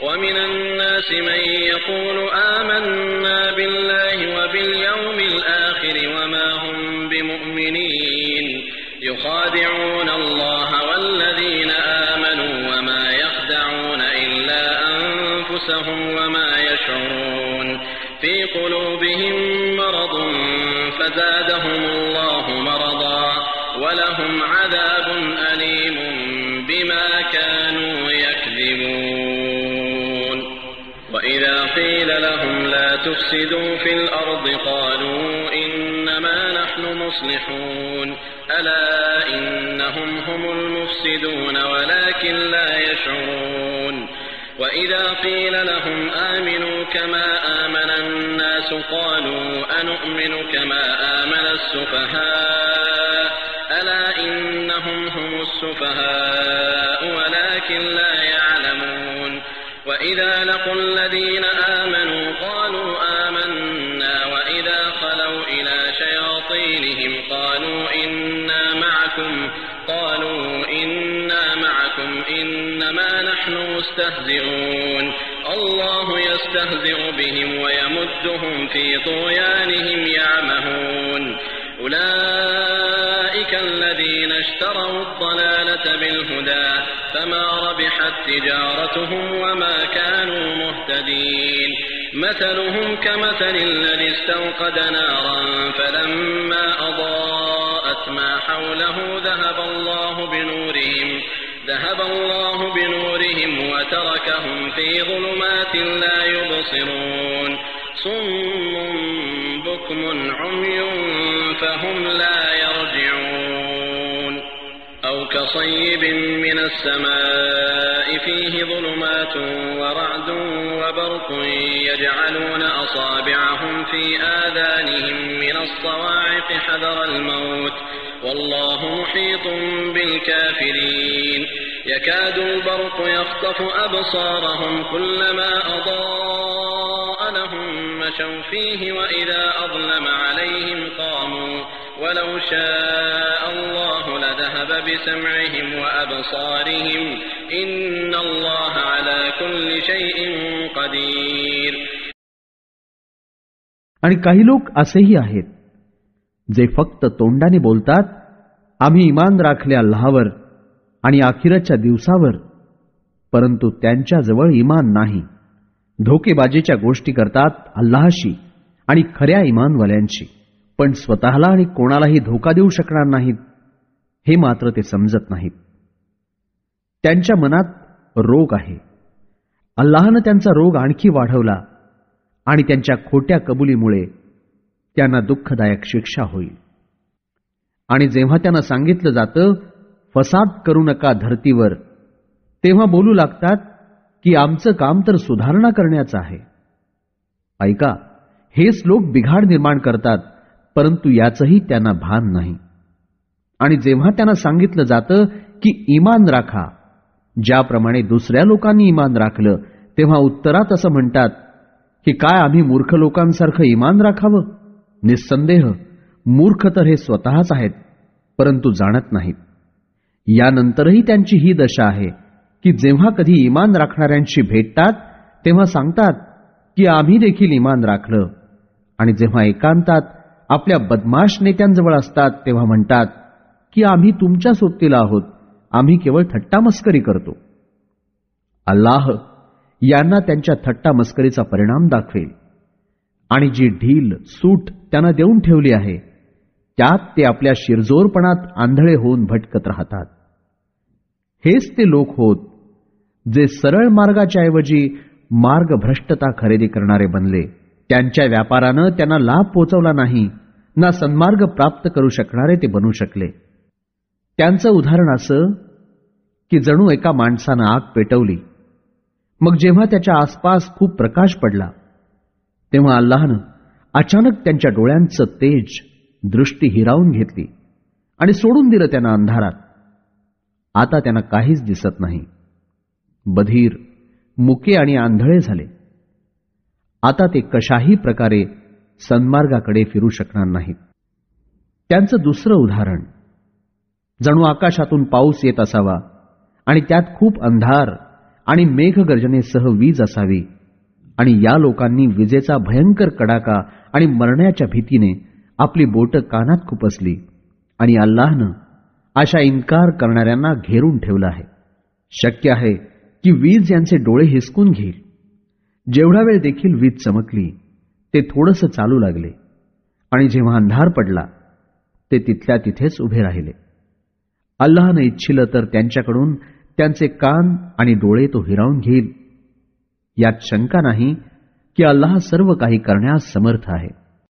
ومن الناس من يقول آمنا بالله وباليوم الآخر وما هم بمؤمنين يخادعون الله والذين آمنوا وما يخدعون إلا أنفسهم وما يشعرون في قلوبهم مرض فزادهم الله مرضا ولهم عذاب أليم بما كانوا يكذبون وإذا قيل لهم لا تفسدوا في الأرض قالوا إنما نحن مصلحون ألا إنهم هم المفسدون ولكن لا يشعرون وإذا قيل لهم آمنوا كما آمن الناس قالوا أنؤمن كما آمن السفهاء ألا إنهم هم السفهاء ولكن لا يعلمون وإذا لقوا الذين آمنوا قالوا آمنا وإذا خلوا إلى شياطينهم قالوا إنا معكم إنما نحن مستهزئون الله يستهزئ بهم ويمدهم في طغيانهم يعمهون أولئك الذين اشتروا الضلالة بالهدى فما ربحت تجارتهم وما كانوا مهتدين مثلهم كمثل الذي استوقد نارا فلما أضاءت ما حوله ذهب الله بنورهم وتركهم في ظلمات لا يبصرون صم بكم عمي فهم لا يرجعون أو كصيب من السماء فيه ظلمات ورعد وبرق يجعلون أصابعهم في آذانهم من الصواعق حذر الموت والله محيط بالكافرين يكاد البرق يخطف أبصارهم كلما أضاء لهم مشوا فيه وإذا أظلم عليهم قاموا ولو شاء الله لذهب بسمعهم وأبصارهم إن الله على كل شيء قدير. आणि काही लोक असेही आहेत जे फक्त तोंडाने बोलतात आम्ही ईमान राखले अल्लाहवर आणि आखिरतच्या दिवसावर, परंतु त्यांच्याजवळ ईमान नाही. धोकेबाजीच्या गोष्टी करतात अल्लाहशी आणि खऱ्या ईमानवाल्यांशी, पण स्वतःला आणि कोणालाही धोका देऊ शकणार नाहीत हे मात्र ते समजत नाहीत. त्यांच्या मनात रोग आहे. अल्लाहनं त्यांचा रोग आणखी वाढवला आणि त्यांच्या खोट्या कबुलीमुळे त्यांना दुःखदायक शिक्षा होईल. आणि जेव्हा त्यांना सांगितलं जातं फसाद करू नका धरतीवर, तेव्हा बोलू लागतात की आमचं काम तर सुधारणा करण्याचं आहे. ऐका, हेच लोक बिघाड निर्माण करतात, परंतु याचंही त्यांना भान नाही. आणि जेव्हा त्यांना सांगितलं जातं की ईमान राखा ज्याप्रमाणे दुसऱ्या लोकांनी ईमान राखलं, तेव्हा उत्तरात असं म्हणतात की काय आम्ही मूर्ख लोकांसारखं ईमान राखावं? निस्संदेह मूर्ख तर हे स्वतःच आहेत, परंतु जाणत नाहीत. यानंतरही त्यांची ही दशा आहे की जेव्हा कधी ईमान राखणाऱ्यांशी भेटतात तेव्हा सांगतात की आम्ही देखील ईमान राखलं, आणि जेव्हा एकांतात आपल्या बदमाश नेत्यांजवळ असतात तेव्हा म्हणतात की आम्ही तुमच्या सोबतीला आहोत, आम्ही केवळ थट्टा मस्करी करतो. अल्लाह यांना त्यांच्या थट्टा मस्करीचा परिणाम दाखवेल, आणि जी ढील सूट त्यांना देऊन ठेवली आहे त्यात ते आपल्या शिरजोरपणात आंधळे होऊन भटकत राहतात. हेच ते लोक होत जे सरळ मार्गाच्या ऐवजी मार्गभ्रष्टता खरेदी करणारे बनले. त्यांच्या व्यापारानं त्यांना लाभ पोचवला नाही, ना सन्मार्ग प्राप्त करू शकणारे ते बनू शकले. त्यांचं उदाहरण असं की जणू एका माणसानं आग पेटवली, मग जेव्हा त्याच्या आसपास खूप प्रकाश पडला तेव्हा अल्लाहनं अचानक त्यांच्या डोळ्यांचं तेज, दृष्टी हिरावून घेतली आणि सोडून दिलं त्यांना अंधारात. आता त्यांना काहीच दिसत नाही. बधीर, मुके आणि आंधळे झाले. आता ते कशाही प्रकारे सन्मार्गाकडे फिरू शकणार नाहीत. त्यांचं दुसरं उदाहरण जणू आकाशातून पाऊस येत असावा आणि त्यात खूप अंधार आणि मेघगर्जनेसह वीज असावी आणि या लोकांनी विजेचा भयंकर कडाका आणि मरण्याच्या भीतीने आपली बोटं कानात खुपसली आणि अल्लाहनं अशा इन्कार करणाऱ्यांना घेरून ठेवलं आहे. शक्य आहे की वीज यांचे डोळे हिसकून घेईल. जेवढा वेळ देखील वीज चमकली ते थोडंसं चालू लागले आणि जेव्हा अंधार पडला ते तिथल्या तिथेच उभे राहिले. अल्लाहनं इच्छिलं तर त्यांच्याकडून त्यांचे कान आणि डोळे तो हिरावून घेईल. यात शंका नाही की अल्लाह सर्व काही करण्यास समर्थ आहे.